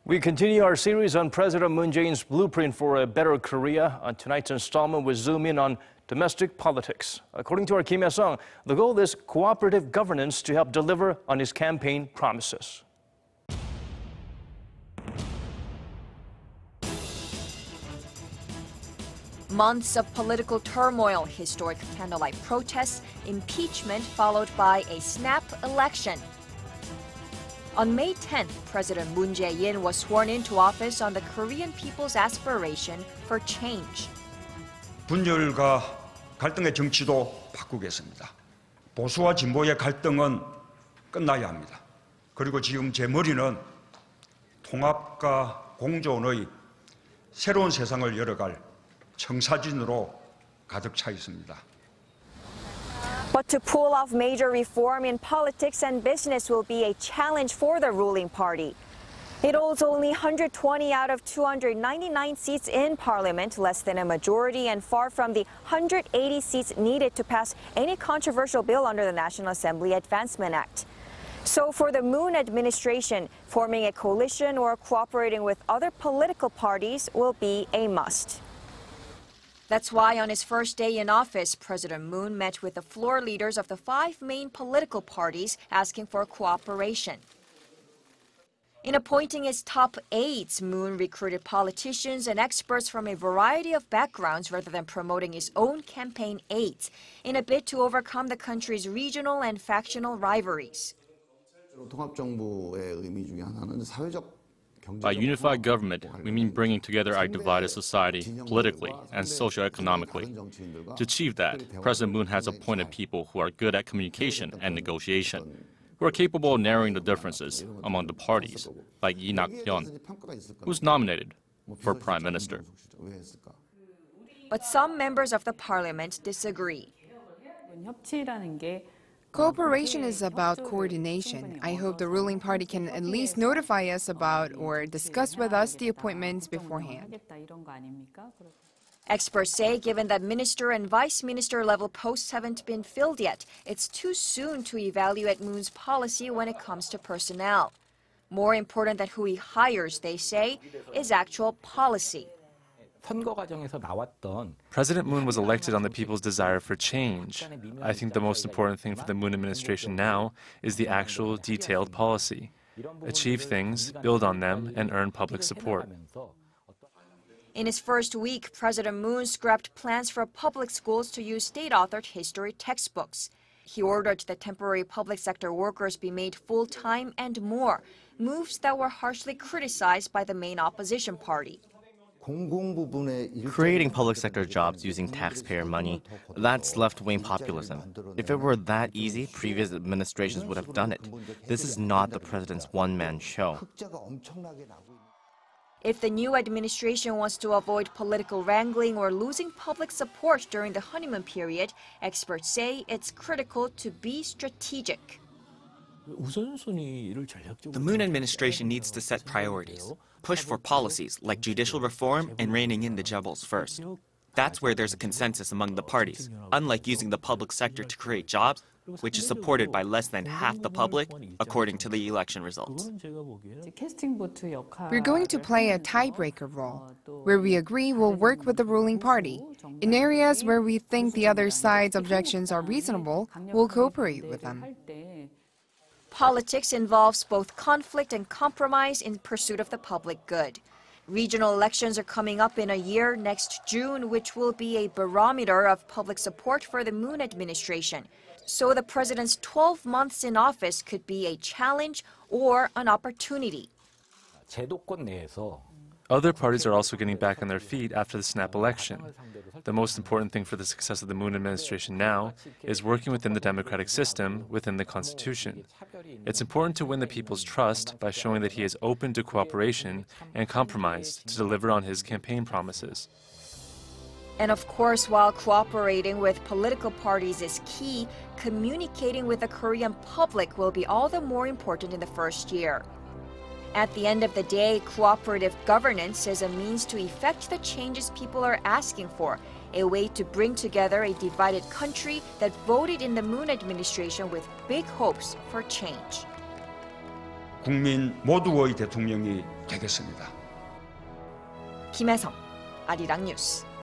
We continue our series on President Moon Jae-in's blueprint for a better Korea. On tonight's installment, we zoom in on domestic politics. According to our Kim Hye-sung, the goal is cooperative governance to help deliver on his campaign promises. Months of political turmoil, historic candlelight protests, impeachment followed by a snap election. On May 10th, President Moon Jae-in was sworn into office on the Korean people's aspiration for change. 분열과 갈등의 정치도 바꾸겠습니다. 보수와 진보의 갈등은 끝나야 합니다. 그리고 지금 제 머리는 통합과 공존의 새로운 세상을 열어갈 청사진으로 가득 차 있습니다. But to pull off major reform in politics and business will be a challenge for the ruling party. It holds only 120 out of 299 seats in parliament, less than a majority and far from the 180 seats needed to pass any controversial bill under the National Assembly Advancement Act. So for the Moon administration, forming a coalition or cooperating with other political parties will be a must. That's why on his first day in office, President Moon met with the floor leaders of the 5 main political parties asking for cooperation. In appointing his top aides, Moon recruited politicians and experts from a variety of backgrounds rather than promoting his own campaign aides in a bid to overcome the country's regional and factional rivalries. 통합정부의 의미 중에 하나는 사회적 By unified government, we mean bringing together our divided society politically and socioeconomically. To achieve that, President Moon has appointed people who are good at communication and negotiation, who are capable of narrowing the differences among the parties, like Lee Nak-hyun, who's nominated for Prime Minister. But some members of the parliament disagree. Cooperation is about coordination. I hope the ruling party can at least notify us about or discuss with us the appointments beforehand. Experts say given that minister and vice minister level posts haven't been filled yet, it's too soon to evaluate Moon's policy when it comes to personnel. More important than who he hires, they say, is actual policy. President Moon was elected on the people's desire for change. I think the most important thing for the Moon administration now is the actual detailed policy. Achieve things, build on them, and earn public support. In his first week, President Moon scrapped plans for public schools to use state-authored history textbooks. He ordered the temporary public sector workers be made full-time and more, moves that were harshly criticized by the main opposition party. Creating public sector jobs using taxpayer money, that's left-wing populism. If it were that easy, previous administrations would have done it. This is not the president's one-man show. If the new administration wants to avoid political wrangling or losing public support during the honeymoon period, experts say it's critical to be strategic. The Moon administration needs to set priorities, push for policies like judicial reform and reining in the jebels first. That's where there's a consensus among the parties, unlike using the public sector to create jobs, which is supported by less than half the public, according to the election results. We're going to play a tiebreaker role. Where we agree, we'll work with the ruling party. In areas where we think the other side's objections are reasonable, we'll cooperate with them. Politics involves both conflict and compromise in pursuit of the public good. Regional elections are coming up in a year next June, which will be a barometer of public support for the Moon administration. So the president's 12 months in office could be a challenge or an opportunity. Other parties are also getting back on their feet after the snap election. The most important thing for the success of the Moon administration now is working within the democratic system, within the Constitution. It's important to win the people's trust by showing that he is open to cooperation and compromise to deliver on his campaign promises. And of course, while cooperating with political parties is key, communicating with the Korean public will be all the more important in the first year. At the end of the day, cooperative governance is a means to effect the changes people are asking for, a way to bring together a divided country that voted in the Moon administration with big hopes for change. 국민 모두의 대통령이 되겠습니다. 김혜성, 아리랑 뉴스.